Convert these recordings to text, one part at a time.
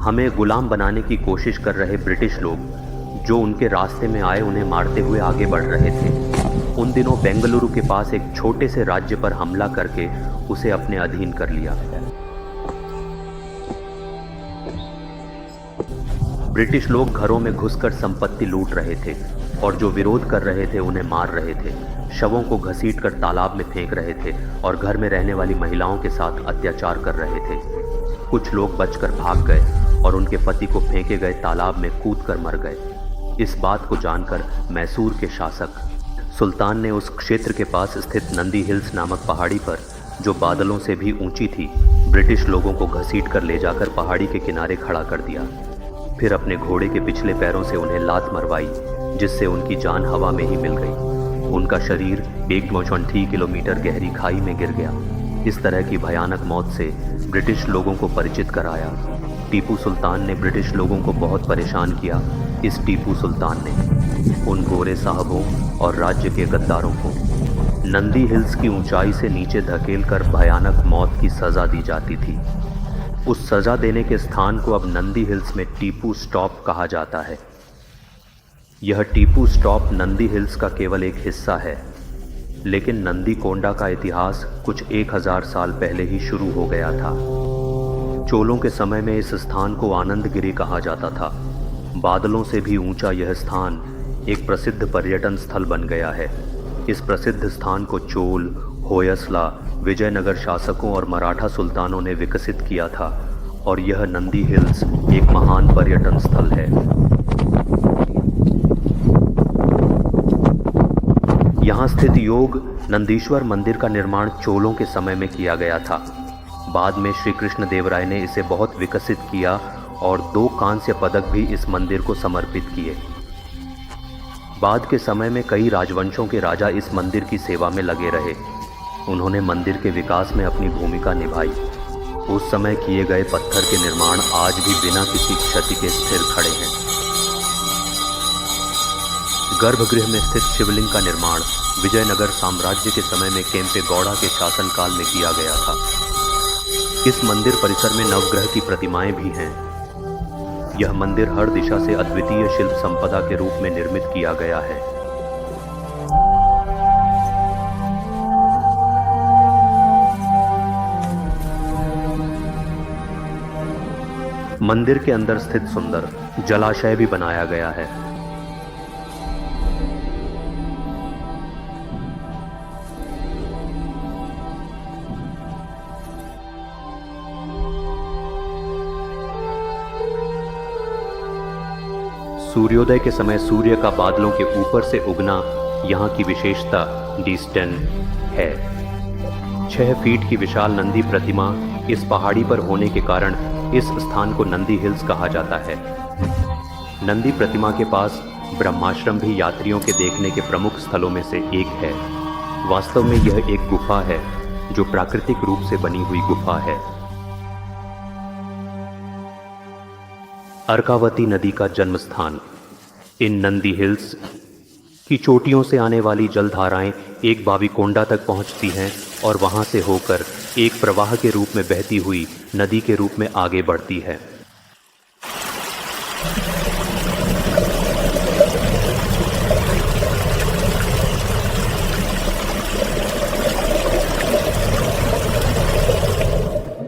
हमें गुलाम बनाने की कोशिश कर रहे ब्रिटिश लोग जो उनके रास्ते में आए उन्हें मारते हुए आगे बढ़ रहे थे। उन दिनों बेंगलुरु के पास एक छोटे से राज्य पर हमला करके उसे अपने अधीन कर लिया। ब्रिटिश लोग घरों में घुसकर संपत्ति लूट रहे थे और जो विरोध कर रहे थे उन्हें मार रहे थे, शवों को घसीटकर तालाब में फेंक रहे थे और घर में रहने वाली महिलाओं के साथ अत्याचार कर रहे थे। कुछ लोग बचकर भाग गए और उनके पति को फेंके गए तालाब में कूदकर मर गए। इस बात को जानकर मैसूर के शासक सुल्तान ने उस क्षेत्र के पास स्थित नंदी हिल्स नामक पहाड़ी पर, जो बादलों से भी ऊंची थी, ब्रिटिश लोगों को घसीटकर ले जाकर पहाड़ी के किनारे खड़ा कर दिया। फिर अपने घोड़े के पिछले पैरों से उन्हें लात मरवाई, जिससे उनकी जान हवा में ही मिल गई। उनका शरीर 1.3 किलोमीटर गहरी खाई में गिर गया। इस तरह की भयानक मौत से ब्रिटिश लोगों को परिचित कराया। टीपू सुल्तान ने ब्रिटिश लोगों को बहुत परेशान किया। इस टीपू सुल्तान ने उन गोरे साहबों और राज्य के गद्दारों को नंदी हिल्स की ऊंचाई से नीचे धकेलकर भयानक मौत की सज़ा दी जाती थी। उस सज़ा देने के स्थान को अब नंदी हिल्स में टीपू स्टॉप कहा जाता है। यह टीपू स्टॉप नंदी हिल्स का केवल एक हिस्सा है, लेकिन नंदी कोंडा का इतिहास कुछ 1000 साल पहले ही शुरू हो गया था। चोलों के समय में इस स्थान को आनंदगिरी कहा जाता था। बादलों से भी ऊंचा यह स्थान एक प्रसिद्ध पर्यटन स्थल बन गया है। इस प्रसिद्ध स्थान को चोल, होयसला, विजयनगर शासकों और मराठा सुल्तानों ने विकसित किया था और यह नंदी हिल्स एक महान पर्यटन स्थल है। यहाँ स्थित योग नंदीश्वर मंदिर का निर्माण चोलों के समय में किया गया था। बाद में श्री कृष्ण देव राय ने इसे बहुत विकसित किया और 2 कांस्य पदक भी इस मंदिर को समर्पित किए। बाद के समय में कई राजवंशों के राजा इस मंदिर की सेवा में लगे रहे। उन्होंने मंदिर के विकास में अपनी भूमिका निभाई। उस समय किए गए पत्थर के निर्माण आज भी बिना किसी क्षति के स्थिर खड़े हैं। गर्भगृह में स्थित शिवलिंग का निर्माण विजयनगर साम्राज्य के समय में केम्पे गौड़ा के शासनकाल में किया गया था। इस मंदिर परिसर में नवग्रह की प्रतिमाएं भी हैं। यह मंदिर हर दिशा से अद्वितीय शिल्प संपदा के रूप में निर्मित किया गया है। मंदिर के अंदर स्थित सुंदर जलाशय भी बनाया गया है। सूर्योदय के समय सूर्य का बादलों के ऊपर से उगना यहाँ की विशेषता डिस्टेन है। 6 फीट की विशाल नंदी प्रतिमा इस पहाड़ी पर होने के कारण इस स्थान को नंदी हिल्स कहा जाता है। नंदी प्रतिमा के पास ब्रह्माश्रम भी यात्रियों के देखने के प्रमुख स्थलों में से एक है। वास्तव में यह एक गुफा है जो प्राकृतिक रूप से बनी हुई गुफा है। अर्कावती नदी का जन्म स्थान। इन नंदी हिल्स की चोटियों से आने वाली जलधाराएं एक बाविकोंडा तक पहुंचती हैं और वहां से होकर एक प्रवाह के रूप में बहती हुई नदी के रूप में आगे बढ़ती है।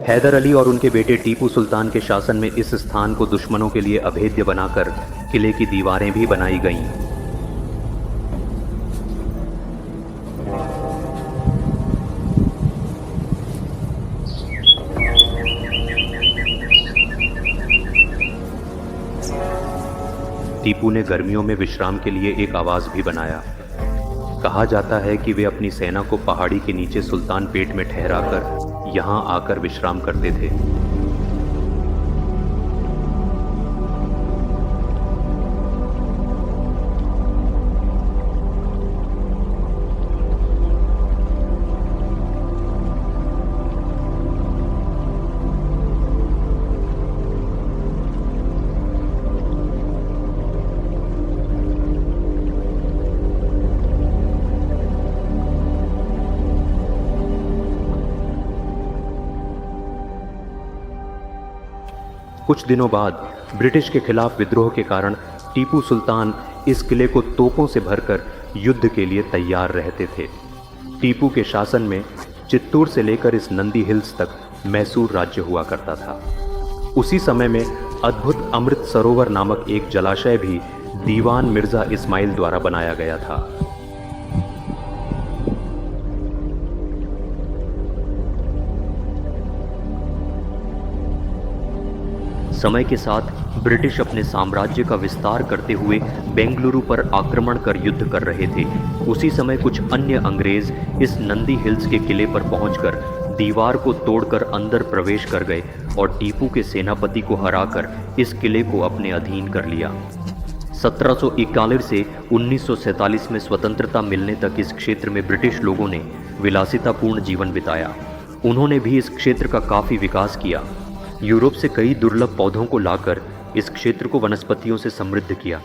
हैदर अली और उनके बेटे टीपू सुल्तान के शासन में इस स्थान को दुश्मनों के लिए अभेद्य बनाकर किले की दीवारें भी बनाई गईं। टीपू ने गर्मियों में विश्राम के लिए एक आवास भी बनाया। कहा जाता है कि वे अपनी सेना को पहाड़ी के नीचे सुल्तान पेट में ठहराकर यहाँ आकर विश्राम करते थे। कुछ दिनों बाद ब्रिटिश के खिलाफ विद्रोह के कारण टीपू सुल्तान इस किले को तोपों से भरकर युद्ध के लिए तैयार रहते थे। टीपू के शासन में चित्तूर से लेकर इस नंदी हिल्स तक मैसूर राज्य हुआ करता था। उसी समय में अद्भुत अमृत सरोवर नामक एक जलाशय भी दीवान मिर्जा इस्माइल द्वारा बनाया गया था। समय के साथ ब्रिटिश अपने साम्राज्य का विस्तार करते हुए बेंगलुरु पर आक्रमण कर युद्ध कर रहे थे। उसी समय कुछ अन्य अंग्रेज इस नंदी हिल्स के किले पर पहुंचकर दीवार को तोड़कर अंदर प्रवेश कर गए और टीपू के सेनापति को हराकर इस किले को अपने अधीन कर लिया। 1741 से 1947 में स्वतंत्रता मिलने तक इस क्षेत्र में ब्रिटिश लोगों ने विलासितापूर्ण जीवन बिताया। उन्होंने भी इस क्षेत्र का काफ़ी विकास किया। यूरोप से कई दुर्लभ पौधों को लाकर इस क्षेत्र को वनस्पतियों से समृद्ध किया।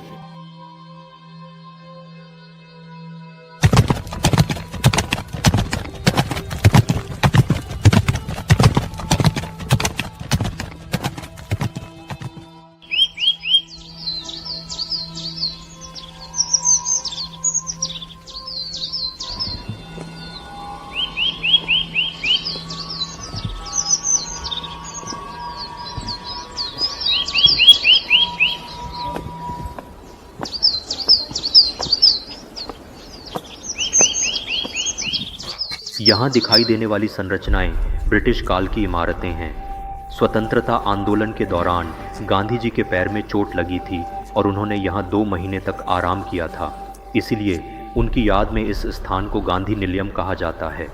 यहाँ दिखाई देने वाली संरचनाएं ब्रिटिश काल की इमारतें हैं। स्वतंत्रता आंदोलन के दौरान गांधी जी के पैर में चोट लगी थी और उन्होंने यहाँ 2 महीने तक आराम किया था, इसलिए उनकी याद में इस स्थान को गांधी निलयम कहा जाता है।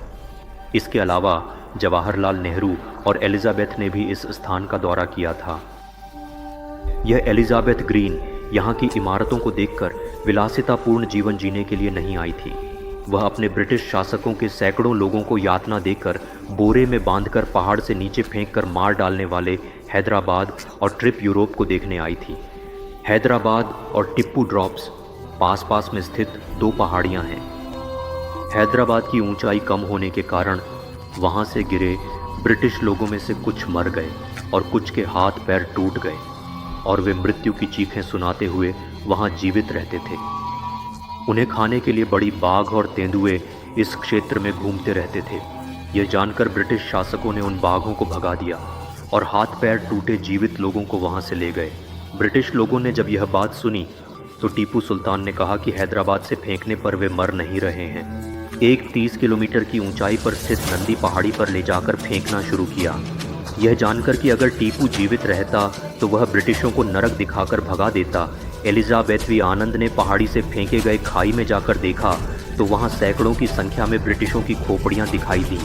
इसके अलावा जवाहरलाल नेहरू और एलिजाबेथ ने भी इस स्थान का दौरा किया था। यह एलिजाबेथ ग्रीन यहाँ की इमारतों को देखकर विलासितापूर्ण जीवन जीने के लिए नहीं आई थी। वह अपने ब्रिटिश शासकों के सैकड़ों लोगों को यातना देकर बोरे में बांधकर पहाड़ से नीचे फेंककर मार डालने वाले हैदराबाद और ट्रिप यूरोप को देखने आई थी। हैदराबाद और टिप्पू ड्रॉप्स पास पास में स्थित 2 पहाड़ियाँ हैं। हैदराबाद की ऊंचाई कम होने के कारण वहाँ से गिरे ब्रिटिश लोगों में से कुछ मर गए और कुछ के हाथ पैर टूट गए और वे मृत्यु की चीखें सुनाते हुए वहाँ जीवित रहते थे। उन्हें खाने के लिए बड़ी बाघ और तेंदुए इस क्षेत्र में घूमते रहते थे। यह जानकर ब्रिटिश शासकों ने उन बाघों को भगा दिया और हाथ पैर टूटे जीवित लोगों को वहां से ले गए। ब्रिटिश लोगों ने जब यह बात सुनी तो टीपू सुल्तान ने कहा कि हैदराबाद से फेंकने पर वे मर नहीं रहे हैं। एक 30 किलोमीटर की ऊंचाई पर स्थित नंदी पहाड़ी पर ले जाकर फेंकना शुरू किया। यह जानकर कि अगर टीपू जीवित रहता तो वह ब्रिटिशों को नरक दिखाकर भगा देता, एलिजाबेथवी आनंद ने पहाड़ी से फेंके गए खाई में जाकर देखा तो वहां सैकड़ों की संख्या में ब्रिटिशों की खोपड़ियां दिखाई दी।